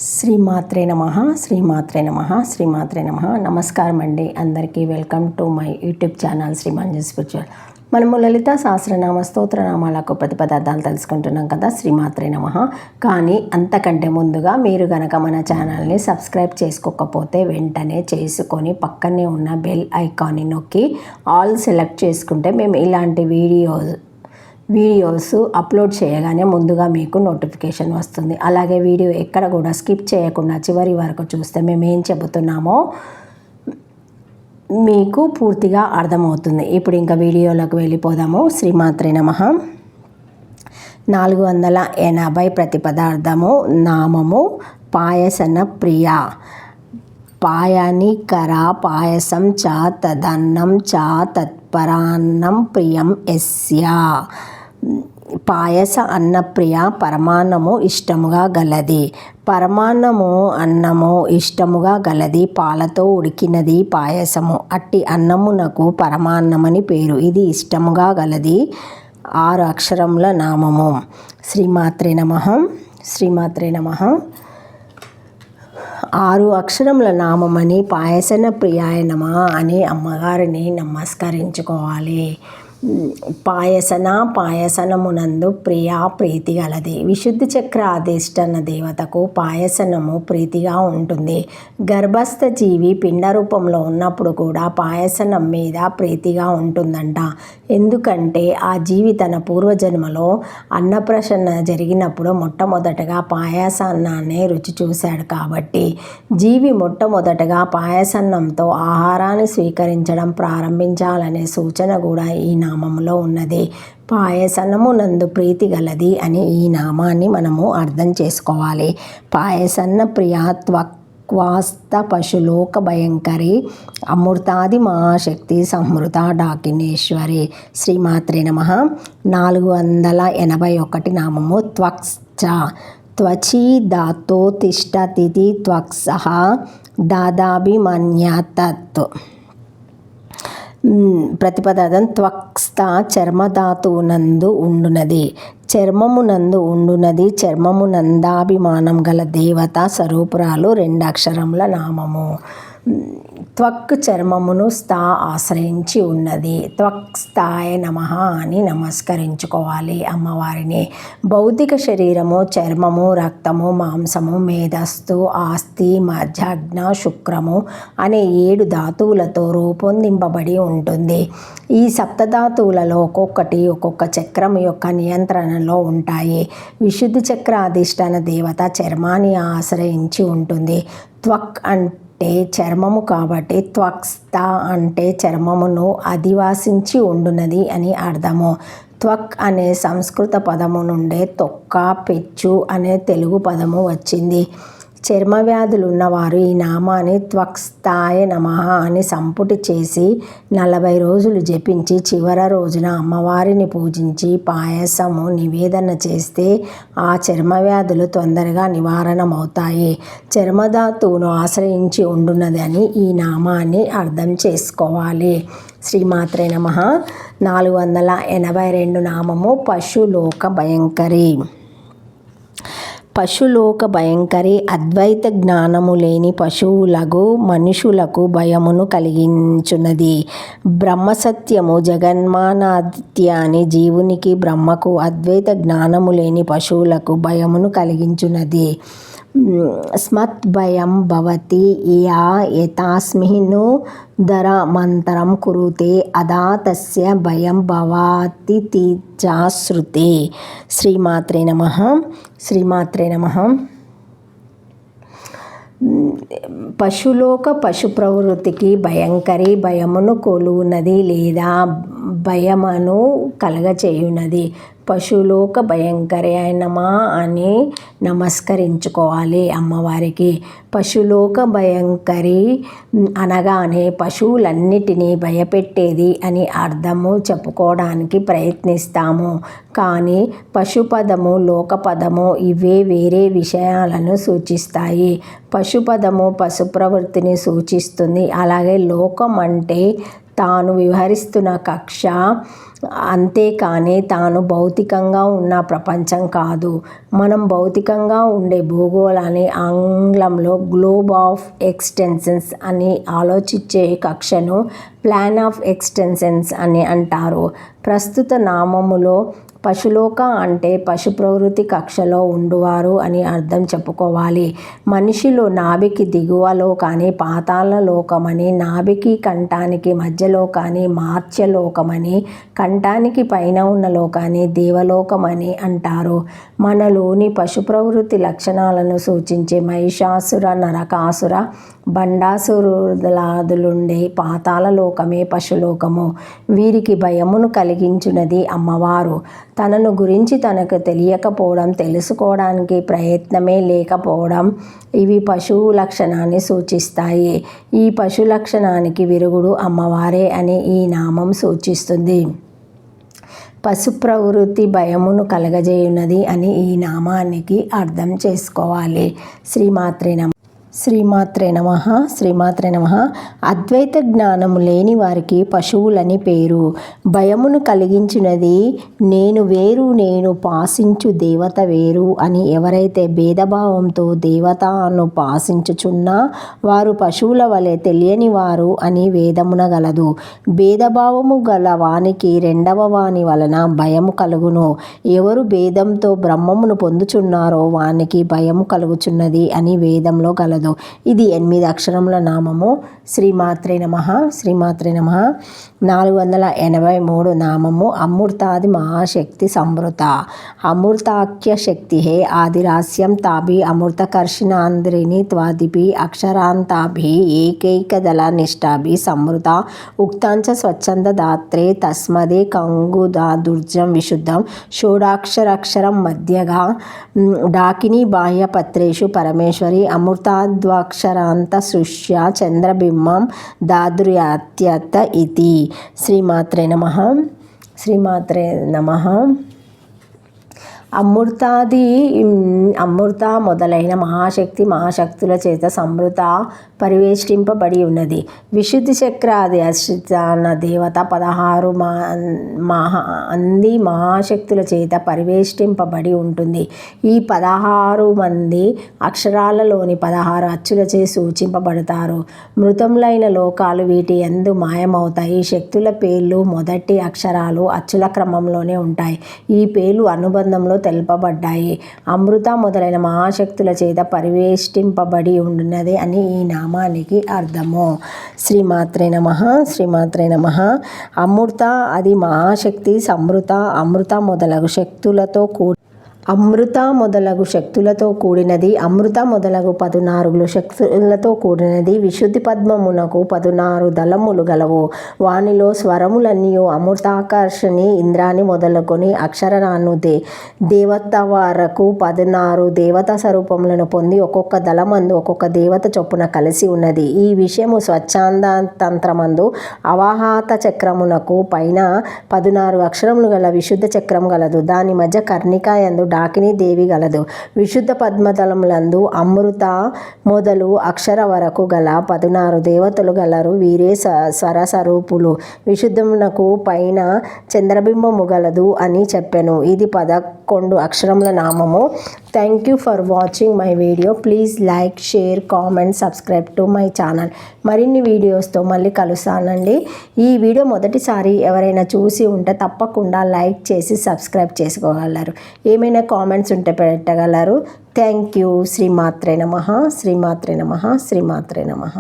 శ్రీమాత్రే నమః శ్రీమాత్రే నమః శ్రీమాత్రే నమః. నమస్కారం అండి అందరికీ. Welcome to my YouTube channel Shri Manju spiritual. మనము లలిత సహస్రనామ స్తోత్రనామాలకు ప్రతిపదార్థాలు తెలుసుకుంటున్నాం కదా, శ్రీమాత్రే నమః. కానీ అంతకంటే ముందుగా మీరు గనక మన ఛానల్ని సబ్స్క్రైబ్ చేసుకోకపోతే వెంటనే చేసుకొని పక్కనే ఉన్న బెల్ ఐకాన్ని నొక్కి ఆల్ సెలెక్ట్ చేసుకుంటే మేము ఇలాంటి వీడియోస్ అప్లోడ్ చేయగానే ముందుగా మీకు నోటిఫికేషన్ వస్తుంది. అలాగే వీడియో ఎక్కడ కూడా స్కిప్ చేయకుండా చివరి వరకు చూస్తే మేము ఏం చెబుతున్నామో మీకు పూర్తిగా అర్థమవుతుంది. ఇప్పుడు ఇంకా వీడియోలోకి వెళ్ళిపోదాము. శ్రీమాత్రే నమః. 480 ప్రతిపదార్థము. నామము పాయసన ప్రియ. పాయానికర పాయసం చ తదన్నం చ తత్పరాన్నం ప్రియం యస్య. పాయస అన్నప్రియ. పరమాన్నము ఇష్టముగా గలది. పరమాన్నము అన్నము ఇష్టముగా గలది. పాలతో ఉడికినది పాయసము. అట్టి అన్నమునకు పరమాన్నమని పేరు. ఇది ఇష్టముగా గలది. 6 అక్షరముల నామము. శ్రీమాత్రే నమః. శ్రీమాత్రే నమః. 6 అక్షరముల నామమని పాయసన ప్రియాయ నమః అని అమ్మగారిని నమస్కరించుకోవాలి. పాయసనమునందు ప్రియా ప్రీతి గలది. విశుద్ధి చక్ర అధిష్టాన దేవతకు పాయసనము ప్రీతిగా ఉంటుంది. గర్భస్థ జీవి పిండ రూపంలో ఉన్నప్పుడు కూడా పాయసనం మీద ప్రీతిగా ఉంటుందంట. ఎందుకంటే ఆ జీవి తన పూర్వజన్మలో అన్నప్రాశన జరిగినప్పుడు మొట్టమొదటగా పాయసాన్నాన్ని రుచి చూశాడు కాబట్టి జీవి మొట్టమొదటగా పాయసన్నంతో ఆహారాన్ని స్వీకరించడం ప్రారంభించాలనే సూచన కూడా ఈ నామంలో ఉన్నది. పాయసనమునందు ప్రీతి గలది అని ఈ నామాన్ని మనము అర్థం చేసుకోవాలి. పాయసన్న ప్రియాత్వక్వాస్త పశులోక భయంకరి అమృతాది మహాశక్తి సంహృత డాకినేశ్వరి. శ్రీమాత్రే నమః. 481 నామము. త్వక్శ్చ. త్వచి ధాతో తిష్టతిథి త్వక్సః దాదాభిమన్యతత్. ప్రతిపదార్థం త్వక్స్థ. చర్మధాతువునందు ఉండునది. చర్మమునందు ఉండునది. చర్మమునందాభిమానం గల దేవతా స్వరూపురాలు. 2 అక్షరముల నామము. త్వక్ చర్మమును స్థా ఆశ్రయించి ఉన్నది. త్వక్స్థాయ నమః అని నమస్కరించుకోవాలి అమ్మవారిని. భౌతిక శరీరము చర్మము, రక్తము, మాంసము, మేధస్సు, ఆస్తి, మధ్యాజ్ఞ, శుక్రము అనే 7 ధాతువులతో రూపొందింపబడి ఉంటుంది. ఈ సప్తధాతువులలో ఒక్కొక్కటి ఒక్కొక్క చక్రం యొక్క నియంత్రణలో ఉంటాయి. విశుద్ధి చక్ర అధిష్టాన దేవత చర్మాన్ని ఆశ్రయించి ఉంటుంది. త్వక్ అంటే చర్మము కాబట్టి త్వక్స్థ అంటే చర్మమును అధివాసించి ఉండునది అని అర్థము. త్వక్ అనే సంస్కృత పదము నుండే తొక్క, పెచ్చు అనే తెలుగు పదము వచ్చింది. చర్మ వ్యాధులు ఉన్నవారు ఈ నామాన్ని త్వక్స్థాయ నమః అని సంపుటి చేసి 40 రోజులు జపించి చివరి రోజున అమ్మవారిని పూజించి పాయసము నివేదన చేస్తే ఆ చర్మ వ్యాధులు తొందరగా నివారణమవుతాయి. చర్మధాతువును ఆశ్రయించి ఉండున్నది అని ఈ నామాన్ని అర్థం చేసుకోవాలి. శ్రీమాత్రే నమః. 482 నామము. పశులోక భయంకరి. పశులోక భయంకరి. అద్వైత జ్ఞానము లేని పశువులకు మనుషులకు భయమును కలిగించున్నది. బ్రహ్మసత్యము జగన్మానాదిత్యాని జీవునికి బ్రహ్మకు అద్వైత జ్ఞానము లేని పశువులకు భయమును కలిగించున్నది. స్మత్ భయం భవతి యా యతాస్మిను ధర మంతరం కురుతే అదా తస్య భయం భవాతి చాశ్రుతే. శ్రీమాత్రే నమః. శ్రీమాత్రే నమః. పశులోక పశు ప్రవృత్తికి భయంకరి. భయమును కొలువునది లేదా భయమును కలగచేయునది. పశులోక భయంకరి అయినమా అని నమస్కరించుకోవాలి అమ్మవారికి. పశులోక భయంకరి అనగానే పశువులన్నిటినీ భయపెట్టేది అని అర్థము చెప్పుకోవడానికి ప్రయత్నిస్తాము. కానీ పశుపదము లోకపదము ఇవే వేరే విషయాలను సూచిస్తాయి. పశుపదము పశు ప్రవృత్తిని సూచిస్తుంది. అలాగే లోకం అంటే తాను వివరిస్తున్న కక్ష, అంతేకాని తాను భౌతికంగా ఉన్న ప్రపంచం కాదు. మనం భౌతికంగా ఉండే భూగోళాన్ని ఆంగ్లంలో గ్లోబ్ ఆఫ్ ఎక్స్టెన్షన్స్ అని ఆలోచించే కక్షను ప్లాన్ ఆఫ్ ఎక్స్టెన్షన్స్ అని అంటారు. ప్రస్తుత నామములో పశులోక అంటే పశు ప్రవృత్తి కక్షలో ఉండువారు అని అర్థం చెప్పుకోవాలి. మనిషిలో నాభికి దిగువ లోకాన్ని పాతాళ లోకమని, నాభికి కంఠానికి మధ్య లోకాన్ని మార్త్యలోకమని, కంఠానికి పైన ఉన్న లోకాన్ని దేవలోకమని అంటారు. మనలోని పశు ప్రవృత్తి లక్షణాలను సూచించే మహిషాసుర, నరకాసుర, బండాసురులాదులుండే పాతాళ లోకమే పశులోకము. వీరికి భయమును కలిగించున్నది అమ్మవారు. తనను గురించి తనకు తెలియకపోవడం, తెలుసుకోవడానికి ప్రయత్నమే లేకపోవడం ఇవి పశువు లక్షణాన్ని సూచిస్తాయి. ఈ పశు లక్షణానికి విరుగుడు అమ్మవారే అని ఈ నామం సూచిస్తుంది. పశు ప్రవృత్తి భయమును కలగజేయున్నది అని ఈ నామానికి అర్థం చేసుకోవాలి. శ్రీమాత్రే నమః. శ్రీమాత్రే నమః. శ్రీమాత్రే నమః. అద్వైత జ్ఞానము లేని వారికి పశువులని పేరు. భయమును కలిగించినది నేను వేరు, నేను పాసించు దేవత వేరు అని ఎవరైతే భేదభావంతో దేవతను పాసించుచున్నా వారు పశువుల వలె తెలియని వారు అని వేదమున గలదు. భేదభావము గల వానికి రెండవ వాని వలన భయము కలుగును. ఎవరు భేదంతో బ్రహ్మమును పొందుచున్నారో వానికి భయము కలుగుచున్నది అని వేదంలో గలదు. ఇది 8 అక్షరముల నామము. శ్రీమాత్రే నమః. శ్రీమాత్రే నమః. 483 నామము. అమృతాది మహాశక్తి సంవృత. అమృతాఖ్య శక్తి హే ఆదిరాస్యం తాభి అమృతకర్షిణాంధ్రిని త్వాదిభి అక్షరాంతాభి ఏకైకదళ నిష్టాభి సంవృత ఉక్తాంచ స్వచ్ఛంద దాత్రే తస్మదే కంగుదాదుర్జం విశుద్ధం షోడాక్షరక్షరం మధ్యగా డాకిని బాహ్యపత్రేషు పరమేశ్వరి అమృతాద్వాక్షరాంత సృష్య చంద్రబింబం దాదుర్యాత్యత ఇతి. శ్రీమాత్రే నమః. శ్రీమాత్రే నమః. అమృత మొదలైన మహాశక్తుల చేత సంవృత పరివేష్టింపబడి ఉన్నది. విశుద్ధి చక్రాది అధిష్టాన దేవత 16 మంది మహాశక్తుల చేత పరివేష్టింపబడి ఉంటుంది. ఈ 16 మంది అక్షరాలలోని 16 అచ్చులచే సూచింపబడతారు. మృతములైన లోకాలు వీటి యందు మాయమవుతాయి. ఈ శక్తుల పేర్లు మొదటి అక్షరాలు అచ్చుల క్రమంలోనే ఉంటాయి. ఈ పేర్లు అనుబంధంలో తెలుపబడ్డాయి. అమృత మొదలైన మహాశక్తుల చేత పరివేష్టింపబడి ఉన్నది అని ఈ నామానికి అర్థము. శ్రీమాత్రే నమః. శ్రీమాత్రే నమః. అమృత అది మహాశక్తి సంవృత. అమృత మొదలగు శక్తులతో కూడినది. అమృత మొదలగు 14 శక్తులతో కూడినది. విశుద్ధి పద్మమునకు 16 దళములు గలవు. వానిలో స్వరములన్నీ అమృతాకర్షణి ఇంద్రాని మొదలుకొని అక్షరాను దేవత వరకు 16 దేవతా స్వరూపములను పొంది ఒక్కొక్క దళమందు ఒక్కొక్క దేవత చొప్పున కలిసి ఉన్నది. ఈ విషయము స్వచ్ఛంద తంత్రమందు అవాహత చక్రమునకు పైన 16 అక్షరములు గల విశుద్ధ చక్రం గలదు. దాని మధ్య కర్ణిక యందు డాకిని దేవి గలదు. విశుద్ధ పద్మదళములందు అమృత మొదలు అక్షర వరకు గల 16 దేవతలు గలరు. వీరే స్వరస్వరూపులు. విశుద్ధమునకు పైన చంద్రబింబము గలదు అని చెప్పెను. ఇది 11 అక్షరముల నామము. Thank you for watching my video. Please like, share, comment, subscribe to my channel. మరిన్ని వీడియోస్తో మళ్ళీ కలుస్తానండి. ఈ వీడియో మొదటిసారి ఎవరైనా చూసి ఉంటే తప్పకుండా లైక్ చేసి సబ్స్క్రైబ్ చేసుకోగలరు. ఏమైనా కామెంట్స్ ఉంటే పెట్టగలరు. Thank you. శ్రీమాత్రే నమః. శ్రీమాత్రే నమః. శ్రీమాత్రే నమః.